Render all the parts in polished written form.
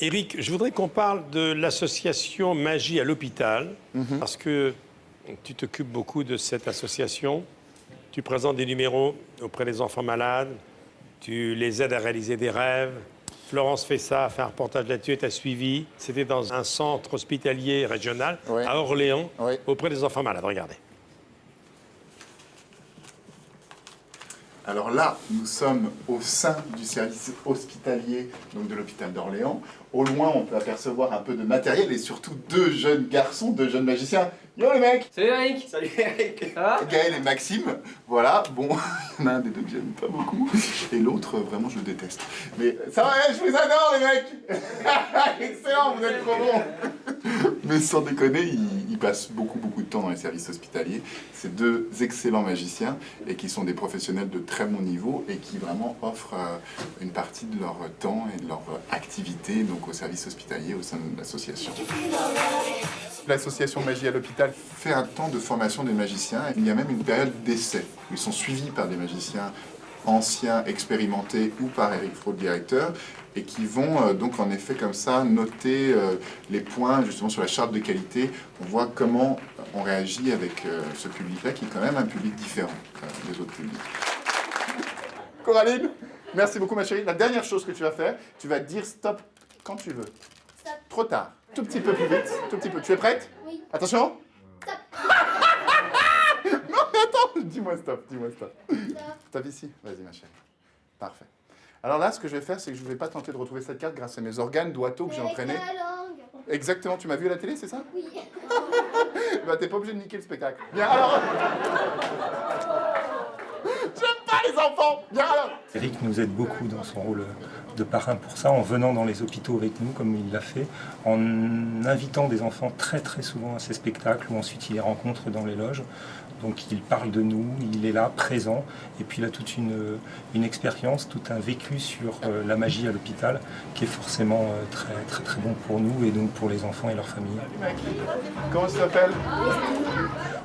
Éric, je voudrais qu'on parle de l'association Magie à l'hôpital, parce que tu t'occupes beaucoup de cette association. Tu présentes des numéros auprès des enfants malades, tu les aides à réaliser des rêves. Florence Fessa a fait un reportage là-dessus et t'a suivi. C'était dans un centre hospitalier régional à Orléans, auprès des enfants malades. Regardez. Alors là, nous sommes au sein du service hospitalier donc de l'hôpital d'Orléans. Au loin, on peut apercevoir un peu de matériel et surtout deux jeunes garçons, deux jeunes magiciens. Yo les mecs! Salut Eric! Salut Eric! Ça va? Gaël et Maxime. Voilà, bon, il y en a un des deux que j'aime pas beaucoup et l'autre, vraiment, je le déteste. Mais ça va, je vous adore les mecs! Excellent, vous êtes trop bons! Mais sans déconner, ils passent beaucoup de temps dans les services hospitaliers. C'est deux excellents magiciens et qui sont des professionnels de très bon niveau et qui vraiment offrent une partie de leur temps et de leur activité donc au service hospitalier au sein de l'association. L'association Magie à l'hôpital fait un temps de formation des magiciens. Il y a même une période d'essai où ils sont suivis par des magiciens anciens, expérimentés ou par Eric Fro, le directeur, et qui vont donc en effet comme ça noter les points justement sur la charte de qualité. On voit comment on réagit avec ce public-là qui est quand même un public différent des autres publics. Coraline, merci beaucoup ma chérie. La dernière chose que tu vas faire, tu vas dire stop quand tu veux. Stop. Trop tard. Tout petit peu plus vite, tout petit peu. Tu es prête? Oui. Attention. Stop. Non mais attends, dis-moi stop, dis-moi stop. Stop. Stop ici, vas-y ma chérie. Parfait. Alors là, ce que je vais faire, c'est que je ne vais pas tenter de retrouver cette carte grâce à mes organes doigtos que j'ai Avec entraînés. la langue. Exactement, tu m'as vu à la télé, c'est ça? Oui. Bah t'es pas obligé de niquer le spectacle. Bien alors. J'aime pas les enfants. Bien alors. Eric nous aide beaucoup dans son rôle de parrain pour ça, en venant dans les hôpitaux avec nous, comme il l'a fait, en invitant des enfants très souvent à ces spectacles, où ensuite il les rencontre dans les loges. Donc il parle de nous, il est là, présent, et puis il a toute une expérience, tout un vécu sur la magie à l'hôpital, qui est forcément très bon pour nous, et donc pour les enfants et leurs familles. Comment ça s'appelle?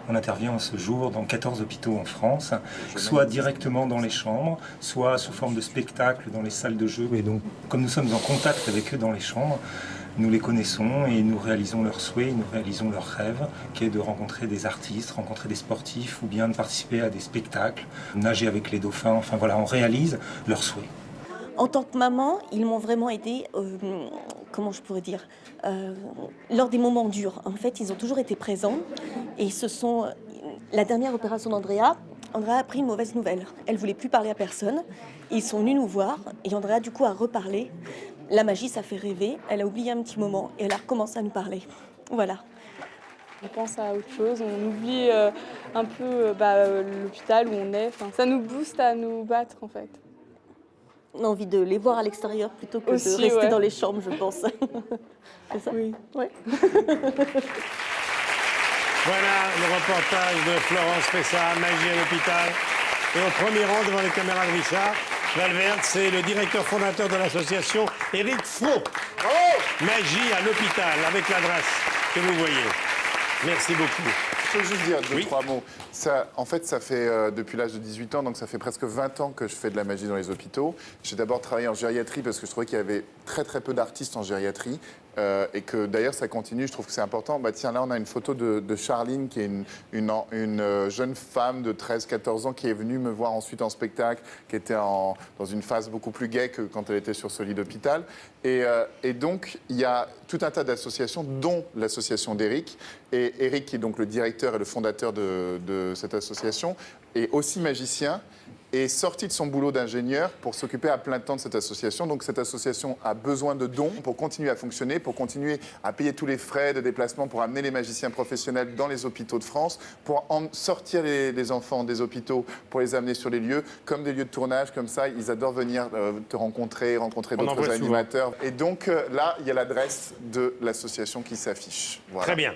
On intervient à ce jour dans 14 hôpitaux en France, soit directement dans les chambres, soit sous forme de spectacle dans les salles de jeu. Et donc, comme nous sommes en contact avec eux dans les chambres, nous les connaissons et nous réalisons leurs souhaits, nous réalisons leurs rêves, qui est de rencontrer des artistes, rencontrer des sportifs, ou bien de participer à des spectacles, nager avec les dauphins, enfin voilà, on réalise leurs souhaits. En tant que maman, ils m'ont vraiment aidée, comment je pourrais dire, lors des moments durs. En fait, ils ont toujours été présents et la dernière opération d'Andrea, Andrea a pris une mauvaise nouvelle. Elle ne voulait plus parler à personne. Ils sont venus nous voir et Andrea, du coup, a reparlé. La magie, ça fait rêver. Elle a oublié un petit moment et elle a recommencé à nous parler. Voilà. On pense à autre chose, on oublie un peu l'hôpital où on est. Enfin, ça nous booste à nous battre, en fait. On a envie de les voir à l'extérieur plutôt que Aussi, de rester ouais. dans les chambres, je pense. C'est ça? Oui. Ouais. Voilà le reportage de Florence Fessa, Magie à l'hôpital. Et au premier rang, devant les caméras de Richard Valverde, c'est le directeur fondateur de l'association, Eric Fro. Magie à l'hôpital, avec l'adresse que vous voyez. Merci beaucoup. Je peux juste dire deux, Oui. trois mots. Ça, en fait, ça fait depuis l'âge de 18 ans, donc ça fait presque 20 ans que je fais de la magie dans les hôpitaux. J'ai d'abord travaillé en gériatrie parce que je trouvais qu'il y avait très peu d'artistes en gériatrie. Et que d'ailleurs ça continue, je trouve que c'est important. Bah, tiens, là on a une photo de Charline, qui est une jeune femme de 13-14 ans qui est venue me voir ensuite en spectacle, qui était dans une phase beaucoup plus gaie que quand elle était sur ce lit d'hôpital. Et donc il y a tout un tas d'associations, dont l'association d'Eric. Et Eric, qui est donc le directeur et le fondateur de cette association, est aussi magicien, est sorti de son boulot d'ingénieur pour s'occuper à plein temps de cette association. Donc cette association a besoin de dons pour continuer à fonctionner, pour continuer à payer tous les frais de déplacement, pour amener les magiciens professionnels dans les hôpitaux de France, pour sortir les enfants des hôpitaux, pour les amener sur les lieux, comme des lieux de tournage, comme ça. Ils adorent venir te rencontrer d'autres animateurs. Et donc là, il y a l'adresse de l'association qui s'affiche. Voilà. Très bien.